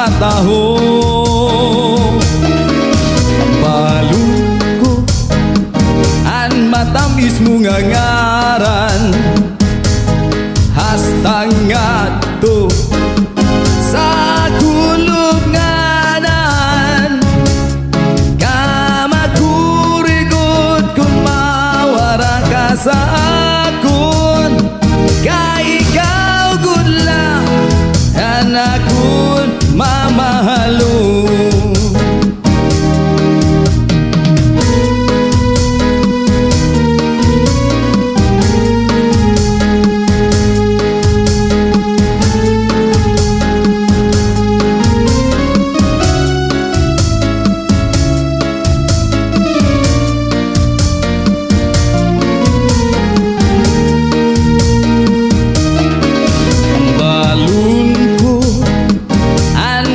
mataho. Balungko an matamis mo nga ngaran, hastang ato sa kulunganan. Kamakurigod kung mawara ka sa akon, kay ikaw good lang anakon mamahalo.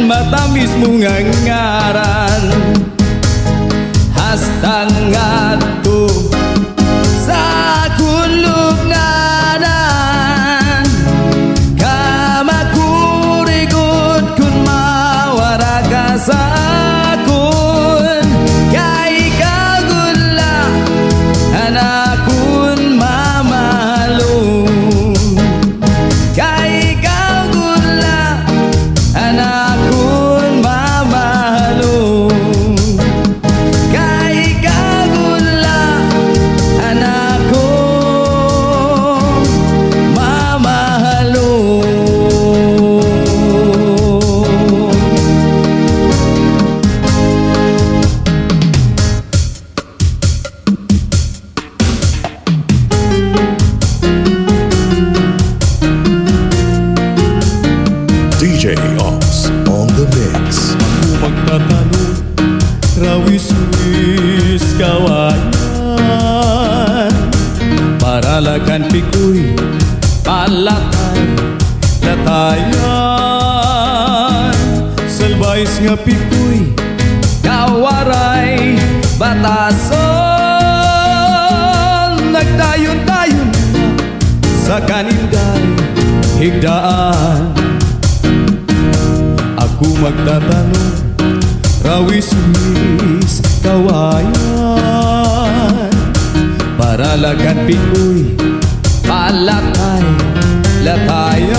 Matamis mo nga ngaran, hastang ato sa kulugnanan. Kamakurigod kung mawara ka sa akon, kay ikaw good lang anakon mamahalo. Kay ikaw good lang anakon mamahalo. Kay ikaw good lang anakon mamahalo. DJ Ops on the mix. Ako magtatanong, rawis-wis kawayan, para lagan pikoy, palatay, latayan. Salbais nga pikoy, kawaray, batason. Nagdayon-dayon sa kaninday, higdaan. Ako magtatanong, rawis-wis kawayan, para lagan pikoy, palatay, latayan.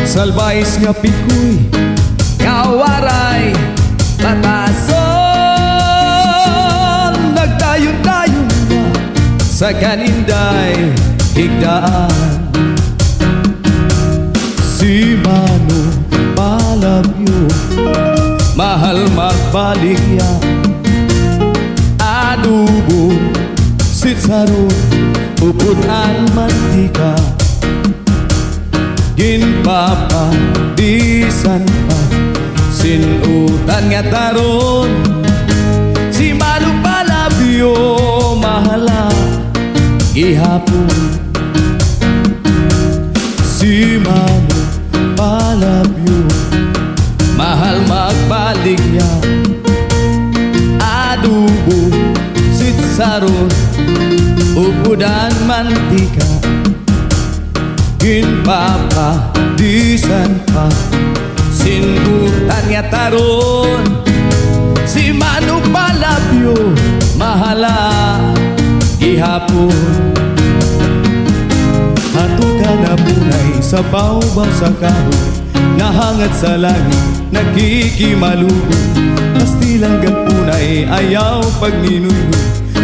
Salbais nga pikoy, kawaray, batason. Nagdayon-dayon na sa kaninday, higdaan. Si Mano palabyo, mahal magbalik ya. Adobo, sitsaro, uputan mantika, ginpapadisan pa, sinutan nga taron. Si Mano palabyo, mahala ihapon. Si Mano palabyo, mahal magbalik ya. Adobo, sitsaron, upudan mantika, ginpapadisan pa, sinutan nga taron. Si Mano palabyo, mahala ihapon. Ato ka na punay sa bawbaw sa kahoy, nahangat sa langit, nakikimalugo. Pastilang ganpunay, ayaw pagninuyo,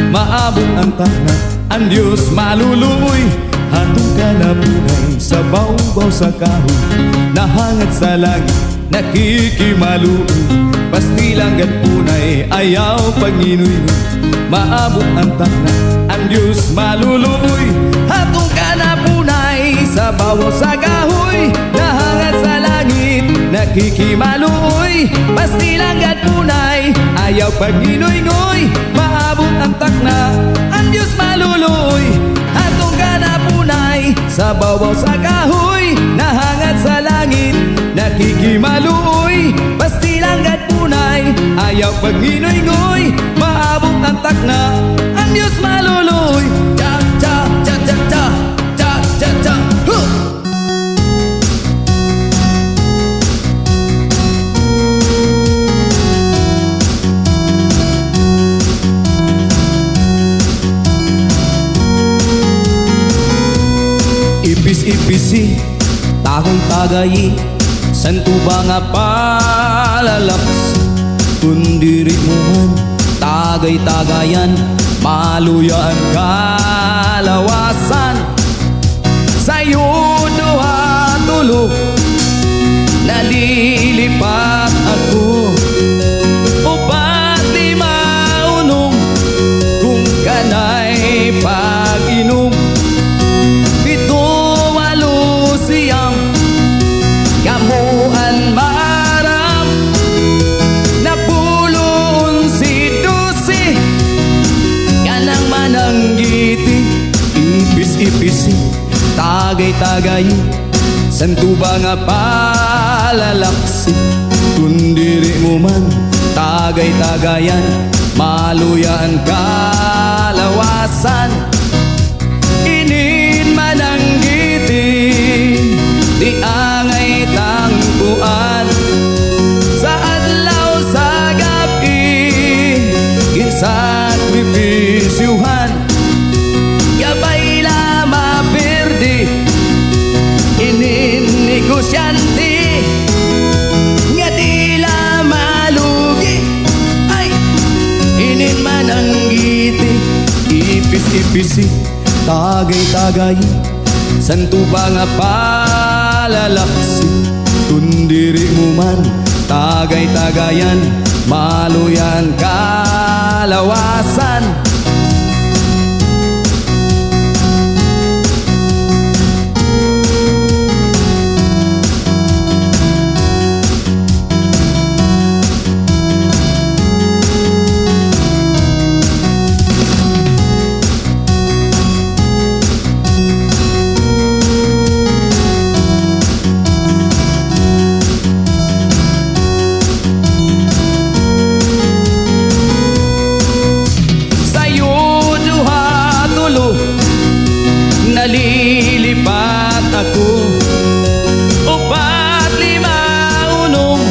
maabot ang takna, ang Diyos maluluoy. Ato ka na punay sa bawbaw sa kahoy, nahangat sa langit, nakikimalugo. Pastilang ganpunay, ayaw pagninuyo, maabot ang takna, ang Diyos maluluoy. Ato ka na punay sa bawbaw sa kahoy, nahangat sa langit, nakikimaluoy. Pastilang ganpunay, ayaw pagninuy-ngoy, maabot ang takna, ang Diyos maluluoy. Ato ka na punay sa bawbaw sa kahoy, nahangat sa langit, nakikimaluoy. Pastilang ganpunay, ayaw pagninuy-ngoy, maabot ang takna, ang Diyos maluluoy. Cha cha cha cha cha cha cha cha. tagay-tagayi, santo ba nga palalaks, kundiri mo man, tagay-tagayan, maluyan kalawasan. Sa'yo duha tulo, nalilipat ako, upat di maunom, kung kanay pag-inom. Pito walo siyam, kamuan maram, napulon si Dusi, kanang mananggiti, ipis-ipisi, tagay-tagay, santo ba nga palalaksi, kundiri mo man, tagay-tagayan, maluyan kalawasan. Inin mananggiti, di angay tangkuan, sa adlaw sa gabi, ginsakripisyuhan, gabay la mapirdi, inin negosyante, nga di la malugi, ay inin mananggiti, ipis-ipisi, tagay-tagay, santo ba nga palalaksi, kundiri mo man, tagay-tagayan, maluyan kalawasan. Nalilipat ako, upat lima unom,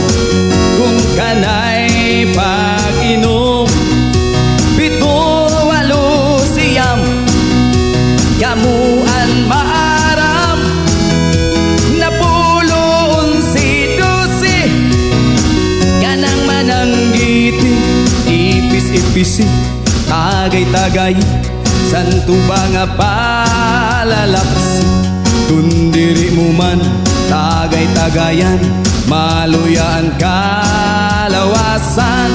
kung kanay pag-inom. Pito walo siyam, kamuan maaram, napulon si Dusi, kanang mananggiti, ipis-ipisi, tagay-tagay, santo ba nga palalaksi, kundiri mo man, tagay-tagayan, maluyan kalawasan.